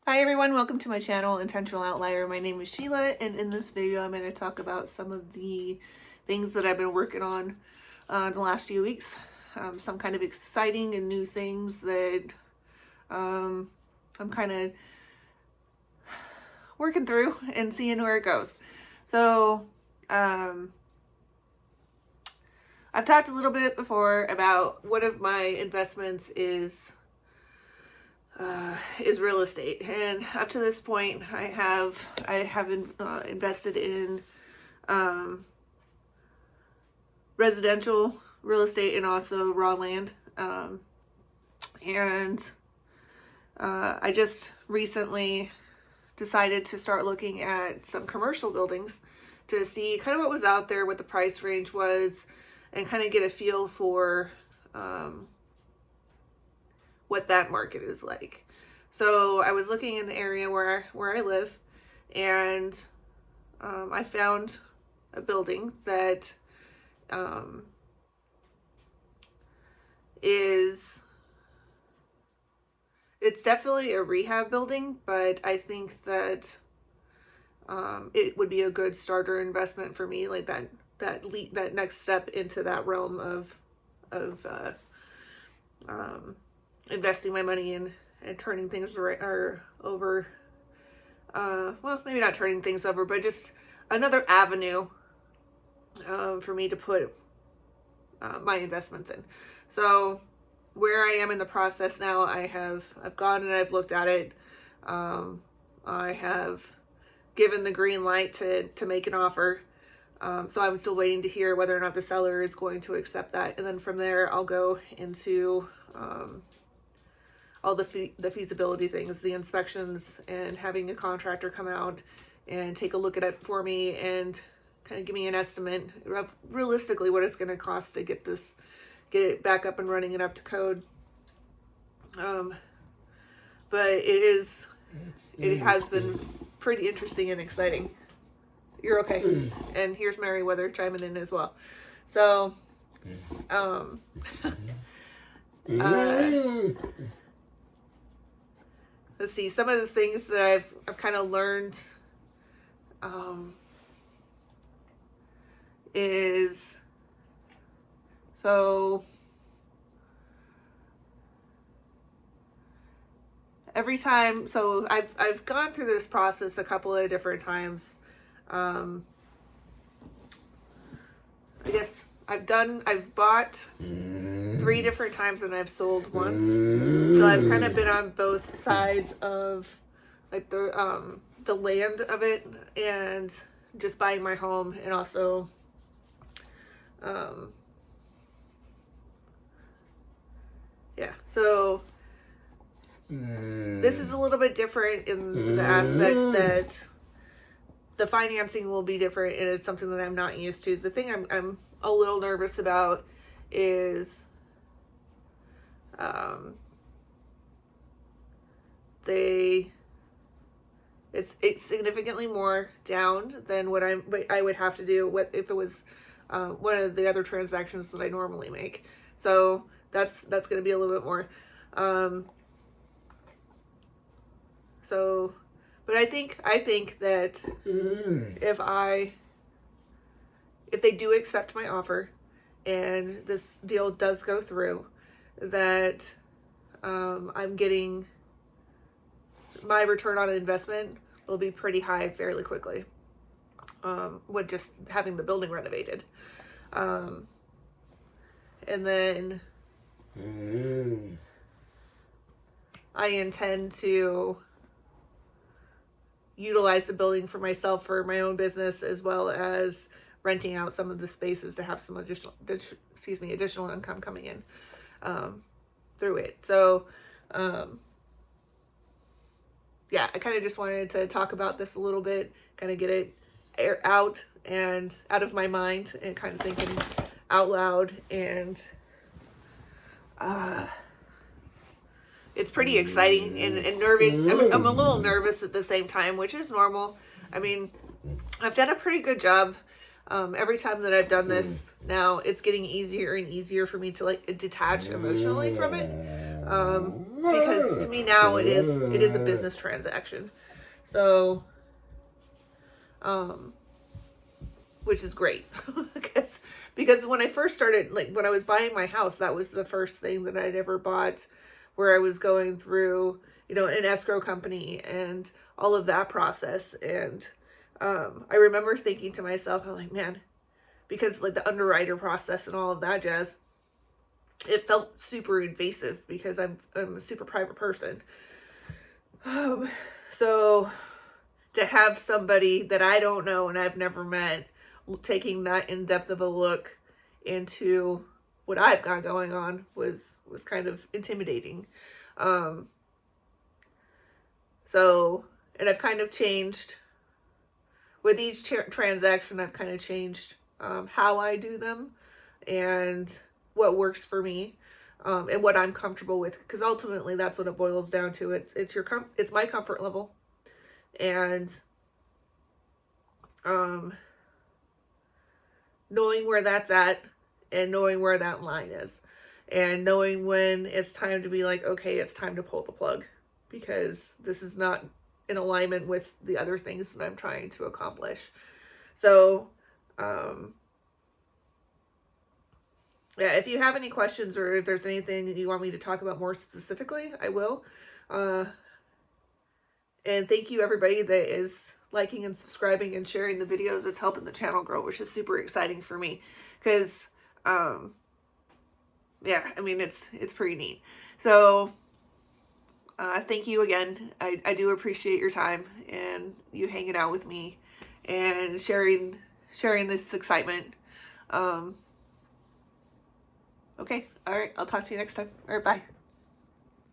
Hi everyone, welcome to my channel, Intentional Outlier. My name is Sheila, and in this video I'm going to talk about some of the things that I've been working on the last few weeks. Some kind of exciting and new things that I'm kind of working through and seeing where it goes. So I've talked a little bit before about one of my investments is real estate, and up to this point I have invested in residential real estate and also raw land, and I just recently decided to start looking at some commercial buildings to see kind of what was out there, what the price range was, and kind of get a feel for what that market is like. So I was looking in the area where I live, and I found a building that it's definitely a rehab building, but I think that it would be a good starter investment for me, like that next step into that realm of investing my money in and turning things over. Well, maybe not turning things over, but just another avenue for me to put my investments in. So where I am in the process now, I've gone and I've looked at it. I have given the green light to make an offer. So I'm still waiting to hear whether or not the seller is going to accept that. And then from there, I'll go into all the feasibility things, the inspections, and having a contractor come out and take a look at it for me and kind of give me an estimate of realistically what it's going to cost to get it back up and running and up to code. But it has been pretty interesting and exciting. You're okay. And here's Meriwether chiming in as well. So, let's see, some of the things that I've kind of learned is, so every time, so I've gone through this process a couple of different times. I guess I've bought 3 different times and I've sold once. So I've kind of been on both sides of like the land of it and just buying my home, and also so this is a little bit different in the aspect that the financing will be different, and it's something that I'm not used to. The thing I'm a little nervous about is it's significantly more down than what I would have to do if it was one of the other transactions that I normally make. So that's going to be a little bit more. But I think that if they do accept my offer and this deal does go through, that I'm getting my return on investment will be pretty high fairly quickly, with just having the building renovated. And then I intend to utilize the building for myself, for my own business, as well as renting out some of the spaces to have some additional income coming in through it. So yeah, I kind of just wanted to talk about this a little bit, kind of get it out of my mind and kind of thinking out loud. And it's pretty exciting and nerving. I'm a little nervous at the same time, which is normal. I mean, I've done a pretty good job. Every time that I've done this now, it's getting easier and easier for me to like detach emotionally from it. Because to me now it is a business transaction. So, which is great. because when I first started, like when I was buying my house, that was the first thing that I'd ever bought, where I was going through, an escrow company and all of that process. And I remember thinking to myself, I'm like, man, because like the underwriter process and all of that jazz, it felt super invasive because I'm a super private person. So to have somebody that I don't know and I've never met taking that in-depth of a look into what I've got going on was kind of intimidating. So, and I've kind of changed with each transaction. I've kind of changed how I do them and what works for me, and what I'm comfortable with, because ultimately that's what it boils down to. It's my comfort level, and knowing where that's at and knowing where that line is, and knowing when it's time to be like, okay, it's time to pull the plug, because this is not in alignment with the other things that I'm trying to accomplish. So, yeah, if you have any questions or if there's anything that you want me to talk about more specifically, I will. And thank you everybody that is liking and subscribing and sharing the videos. It's helping the channel grow, which is super exciting for me, because yeah, I mean, it's pretty neat. So thank you again. I do appreciate your time and you hanging out with me and sharing this excitement. Okay, all right, I'll talk to you next time. All right, bye.